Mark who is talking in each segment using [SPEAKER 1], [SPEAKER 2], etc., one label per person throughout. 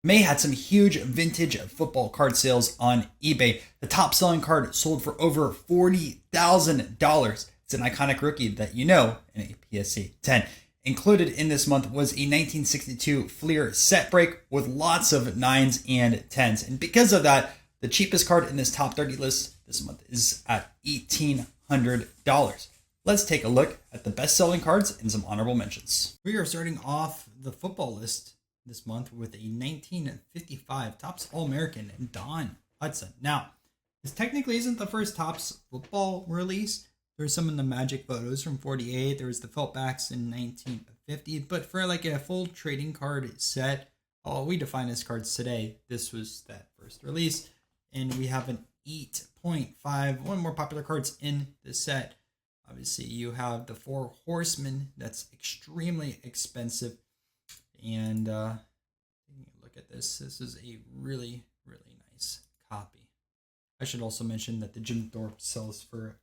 [SPEAKER 1] May had some huge vintage football card sales on eBay. The top selling card sold for over $40,000. It's an iconic rookie that you know in a PSA 10. Included in this month was a 1962 Fleer set break with lots of 9s and 10s. And because of that, the cheapest card in this top 30 list this month is at $1,800. Let's take a look at the best selling cards and some honorable mentions. We are starting off the football list this month with a 1955 Topps All-American Don Hudson. Now, this technically isn't the first Topps football release. There's some in the Magic photos from 48. There was the felt backs in 1950. But for like a full trading card set, all we define as cards today, this was that first release. And we have an 8.5, one more popular cards in the set. Obviously, you have the Four Horsemen. That's extremely expensive. And look at this. This is a really, really nice copy. I should also mention that the Jim Thorpe sells for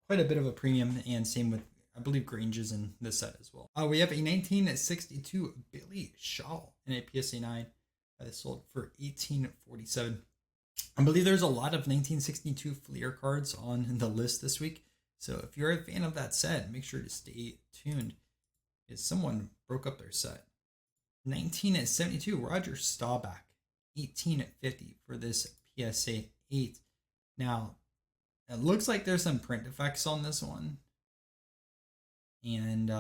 [SPEAKER 1] quite a bit of a premium, and same with, I believe, Grange is in this set as well. We have a 1962 Billy Shaw in a PSA 9 that sold for $18.47. I believe there's a lot of 1962 Fleer cards on the list this week. So if you're a fan of that set, make sure to stay tuned, because someone broke up their set. 1972 Roger Staubach, 1850 for this PSA 8. Now, it looks like there's some print defects on this one, and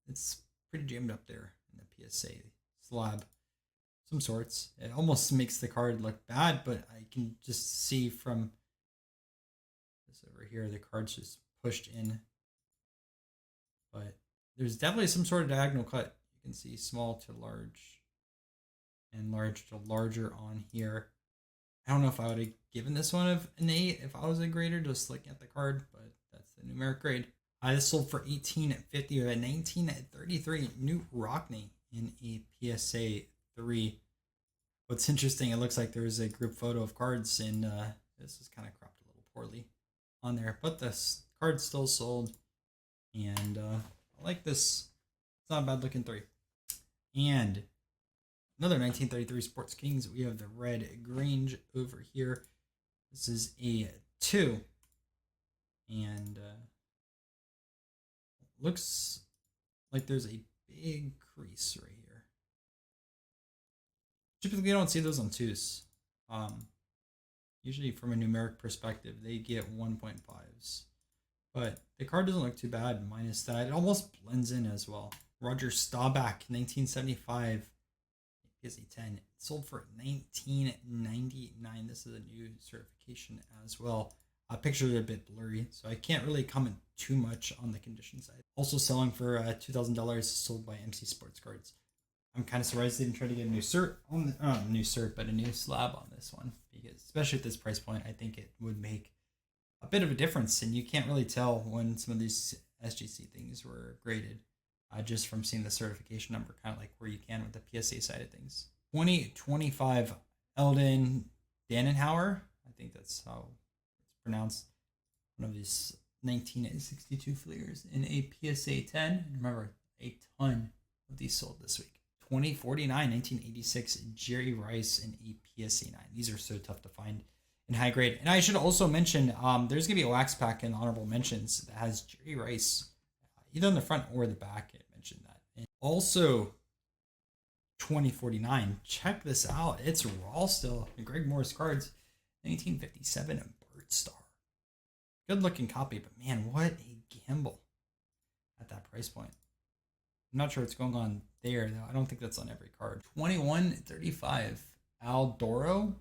[SPEAKER 1] it's pretty jammed up there in the PSA slab, some sorts. It almost makes the card look bad, but I can just see from this over here, the card's just pushed in. But there's definitely some sort of diagonal cut. You can see small to large and large to larger on here. I don't know if I would have given this one an 8 if I was a grader just looking at the card, but that's the numeric grade. This sold for $18.50 with a 1933 Newt Rockne in a PSA 3. What's interesting, it looks like there's a group photo of cards, and this is kind of cropped a little poorly on there, but this card still sold, and I like this. It's not a bad looking 3. And another 1933 Sports Kings. We have the red Grange over here. This is a 2. And looks like there's a big crease right here. Typically, you don't see those on 2s. Usually, from a numeric perspective, they get 1.5s. But the card doesn't look too bad minus that. It almost blends in as well. Roger Staubach, 1975. PSA 10. It sold for $19.99. This is a new certification as well. Pictures are a bit blurry, so I can't really comment too much on the condition side. Also selling for $2,000, sold by MC Sports Cards. I'm kind of surprised they didn't try to get a new cert on but a new slab on this one, because especially at this price point, I think it would make a bit of a difference, and you can't really tell when some of these SGC things were graded. Just from seeing the certification number, kind of like where you can with the PSA side of things. 2025 Eldon Dannenhauer, I think that's how it's pronounced. One of these 1962 Fleers in a PSA 10. Remember, a ton of these sold this week. 2049 1986 Jerry Rice in a PSA 9. These are so tough to find in high grade. And I should also mention, there's going to be a wax pack in honorable mentions that has Jerry Rice either on the front or the back. It mentioned that. And also, 2049. Check this out. It's raw still. Greg Morris cards, 1957 Bird Star. Good looking copy, but man, what a gamble at that price point. I'm not sure what's going on there, though. I don't think that's on every card. 2135 Al Doro,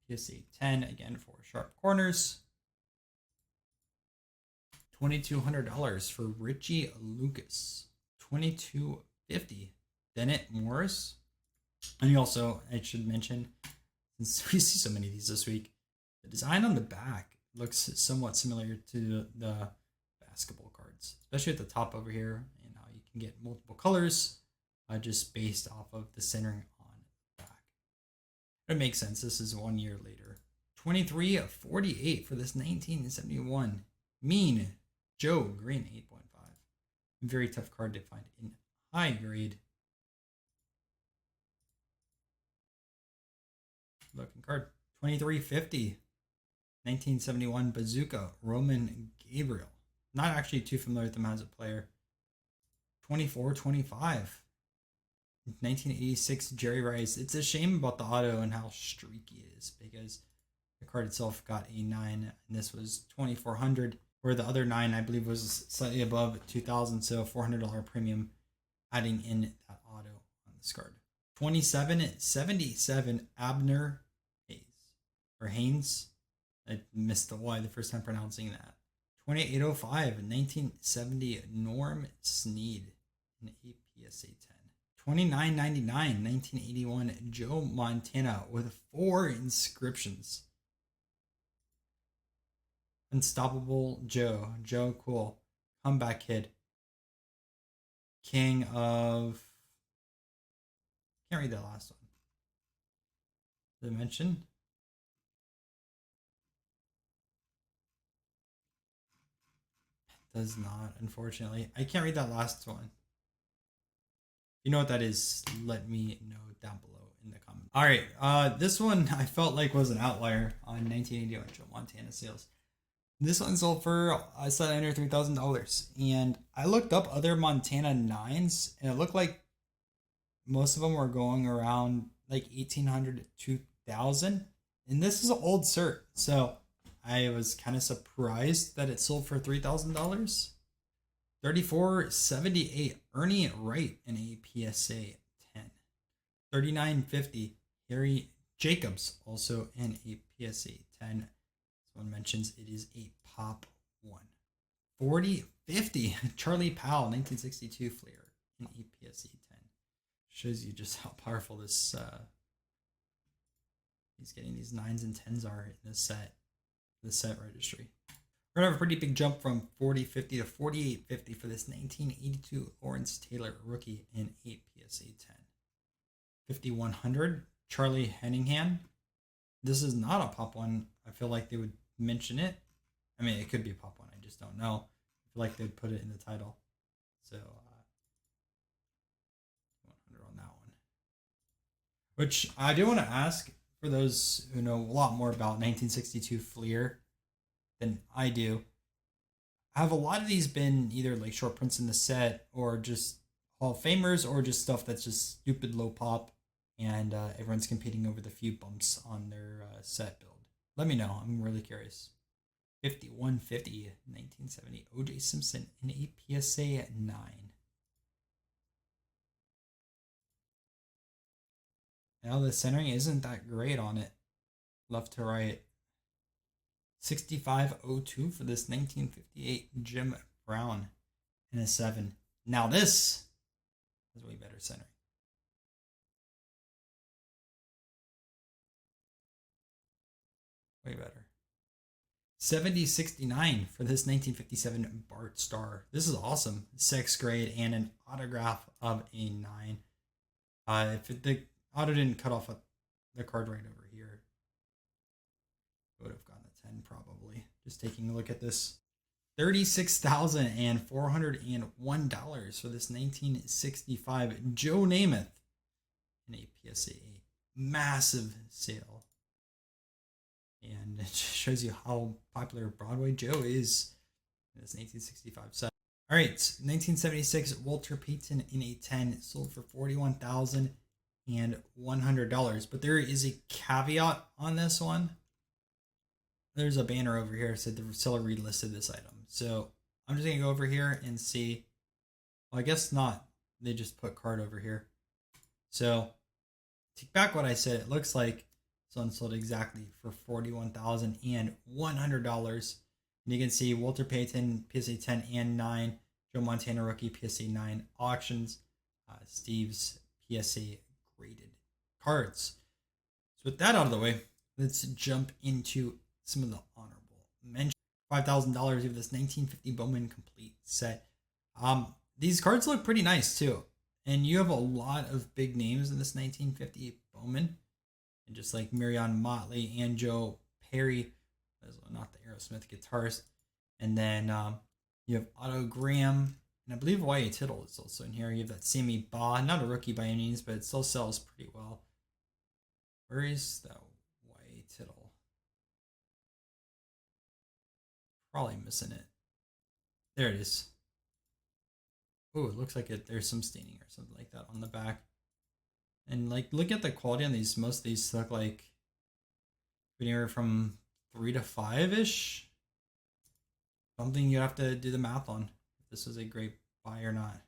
[SPEAKER 1] PSA 10, again for sharp corners. $2,200 for Richie Lucas. $2,250 Bennett Morris. And also, I should mention, since we see so many of these this week, the design on the back looks somewhat similar to the basketball cards, especially at the top over here, and how you can get multiple colors just based off of the centering on the back. It makes sense. This is 1 year later. 2348 for this 1971 Mean Joe Green 8.5. Very tough card to find in high grade. looking card. 2350. 1971 Bazooka, Roman Gabriel. Not actually too familiar with him as a player. 2425. 1986 Jerry Rice. It's a shame about the auto and how streaky it is because the card itself got a 9 and this was 2400, where the other 9 I believe was slightly above 2000, so $400 premium adding in that auto on this card. 2777 Abner Hayes or Haynes. I missed the Y the first time pronouncing that. 2805 1970 Norm Snead in APSA 10. 2999 1981 Joe Montana with 4 inscriptions. Unstoppable Joe. Joe Cool. Comeback Kid. King of... Can't read that last one. Dimension. Does not, unfortunately. I can't read that last one. You know what that is? Let me know down below in the comments. All right, this one I felt like was an outlier on 1981 Joe Montana sales. This one sold for slightly under $3,000, and I looked up other Montana 9s, and it looked like most of them were going around like 1,800 to 2,000, and this is an old cert, so I was kind of surprised that it sold for $3,000. 3478 Ernie Wright in a PSA 10. 3950 Harry Jacobs also in a PSA 10. This one mentions it is a pop 1. 4050 Charlie Powell 1962 Fleer in a PSA 10. Shows you just how powerful this he's getting these 9s and 10s are in this set. The set registry. We're gonna have a pretty big jump from 4050 to 4850 for this 1982 Lawrence Taylor rookie in 8 PSA 10. 5100 Charlie Henningham. This is not a pop 1. I feel like they would mention it. I mean, it could be a pop 1. I just don't know. I feel like they'd put it in the title. So 100 on that one. Which I do want to ask, for those who know a lot more about 1962 Fleer than I do, have a lot of these been either like short prints in the set or just Hall of Famers or just stuff that's just stupid low pop and everyone's competing over the few bumps on their set build? Let me know. I'm really curious. 5150 1970 O.J. Simpson in a PSA 9. Now the centering isn't that great on it, left to right. 6502 for this 1958 Jim Brown in a 7. Now this is way better centering. Way better. 7069 for this 1957 Bart Starr. This is awesome. 6th grade and an autograph of a 9. If the auto didn't cut off the card right over here, it would have gotten a 10 probably. Just taking a look at this. $36,401 for this 1965 Joe Namath in a PSA 8. Massive sale. And it shows you how popular Broadway Joe is in this 1965 set. All right, 1976 Walter Payton in a 10 sold for $41,100. But there is a caveat on this one. There's a banner over here that said the seller relisted this item. So I'm just going to go over here and see. Well, I guess not. They just put card over here. So take back what I said. It looks like this one sold exactly for $41,100. And you can see Walter Payton, PSA 10 and 9. Joe Montana rookie, PSA 9 auctions. Steve's PSA graded cards. So with that out of the way, let's jump into some of the honorable mentions. $5,000 of this 1950 Bowman complete set. These cards look pretty nice too. And you have a lot of big names in this 1950 Bowman. And just like Marion Motley and Joe Perry, not the Aerosmith guitarist. And then you have Otto Graham, and I believe Y.A. Tittle is also in here. You have that Sammy Baugh, not a rookie by any means, but it still sells pretty well. Where is the probably missing it. There it is. Oh, it looks like there's some staining or something like that on the back. And like, look at the quality on these. Most of these look like anywhere from 3 to 5-ish. Something you have to do the math on if this was a great buy or not.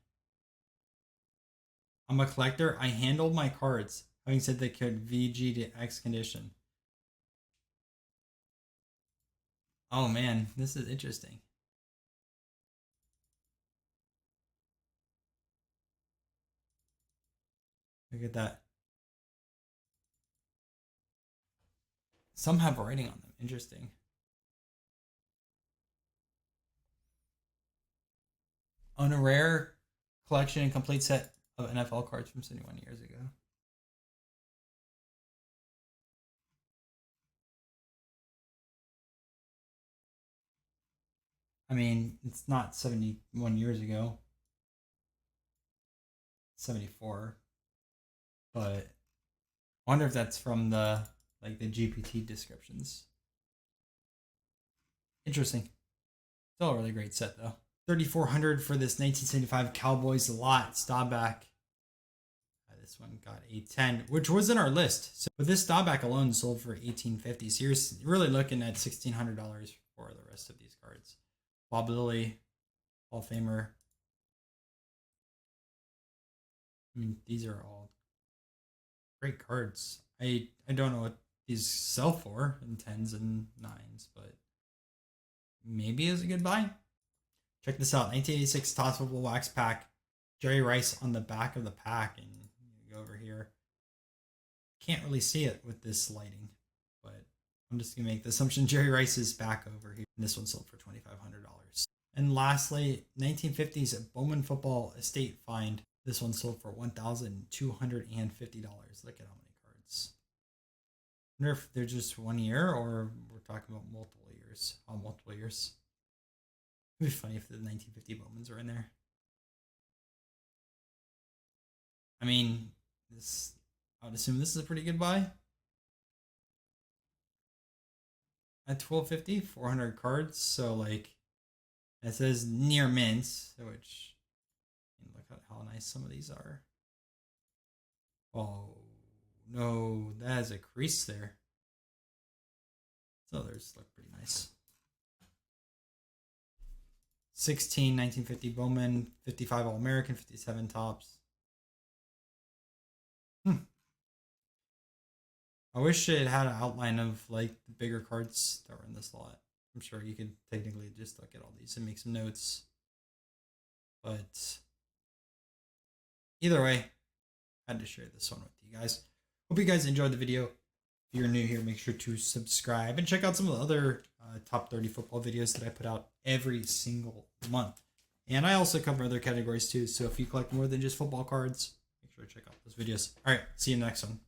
[SPEAKER 1] I'm a collector. I handled my cards, having said they could VG to X condition. Oh man, this is interesting. Look at that. Some have writing on them. Interesting. On a rare collection and complete set of NFL cards from 71 years ago. I mean, it's not 71 years ago. 74. But I wonder if that's from the GPT descriptions. Interesting. Still a really great set though. $3,400 for this 1975 Cowboys lot Staubach. This one got a 10, which was in our list. So, but this Staubach alone sold for $1,850. So you're really looking at $1,600 for the rest of these cards. Bob Lilly, Hall of Famer. I mean, these are all great cards. I don't know what these sell for in 10s and 9s, but maybe is a good buy. Check this out. 1986 Toss Football Wax Pack. Jerry Rice on the back of the pack. And you go over here. Can't really see it with this lighting, but I'm just going to make the assumption Jerry Rice is back over here. And this one sold for $2,500. And lastly, 1950s Bowman Football Estate Find. This one sold for $1,250. Look at how many cards. I wonder if they're just 1 year or we're talking about multiple years. Multiple years. It'd be funny if the 1950 Bowmans were in there. I mean, I would assume this is a pretty good buy. At $1,250, 400 cards. So like, it says near mints, which look at how nice some of these are. Oh no, that has a crease there. So others look pretty nice. 16 1950 Bowman, 55 All-American, 57 Topps. I wish it had an outline of like the bigger cards that were in this lot. I'm sure you could technically just look at all these and make some notes. But either way, I had to share this one with you guys. Hope you guys enjoyed the video. If you're new here, make sure to subscribe and check out some of the other top 30 football videos that I put out every single month. And I also cover other categories too. So if you collect more than just football cards, make sure to check out those videos. All right, see you in the next one.